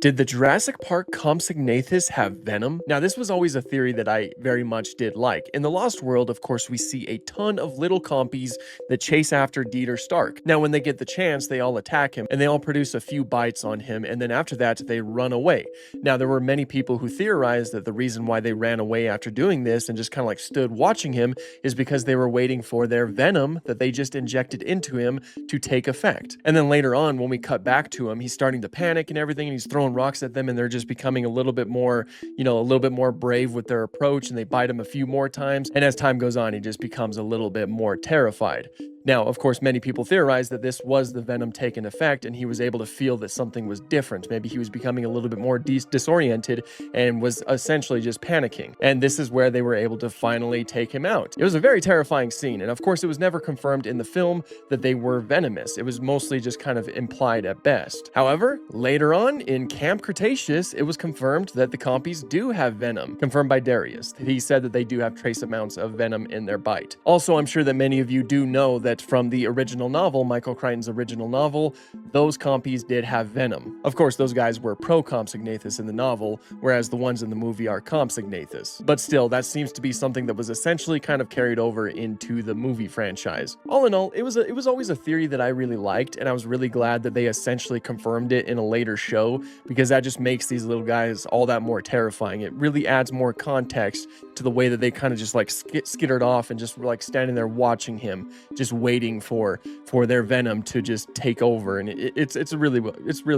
Did the Jurassic Park Compsognathus have venom? Now, this was always a theory that I very much did like. In the Lost World, of course, we see a ton of little compies that chase after Dieter Stark. Now, when they get the chance, they all attack him, and they all produce a few bites on him, and then after that, they run away. Now, there were many people who theorized that the reason why they ran away after doing this and just kind of like stood watching him is because they were waiting for their venom that they just injected into him to take effect. And then later on, when we cut back to him, he's starting to panic and everything, and he's throwing rocks at them, and they're just becoming a little bit more, a little bit more brave with their approach, and they bite him a few more times. And as time goes on, he just becomes a little bit more terrified. Now, of course, many people theorize that this was the venom taking effect, and he was able to feel that something was different. Maybe he was becoming a little bit more disoriented and was essentially just panicking. And this is where they were able to finally take him out. It was a very terrifying scene, and of course, it was never confirmed in the film that they were venomous. It was mostly just kind of implied at best. However, later on in Camp Cretaceous, it was confirmed that the compies do have venom, confirmed by Darius. He said that they do have trace amounts of venom in their bite. Also, I'm sure that many of you do know that from the original novel, Michael Crichton's original novel, those compies did have venom. Of course, those guys were pro-Compsognathus in the novel, whereas the ones in the movie are Compsognathus. But still, that seems to be something that was essentially kind of carried over into the movie franchise. All in all, it was always a theory that I really liked, and I was really glad that they essentially confirmed it in a later show, because that just makes these little guys all that more terrifying. It really adds more context to the way that they kind of just like skittered off and just were like standing there watching him, just waiting for their venom to just take over, and it's really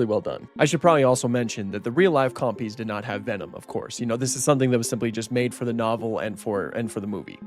well done. I should probably also mention that the real life compies did not have venom, of course. This is something that was simply just made for the novel and for the movie.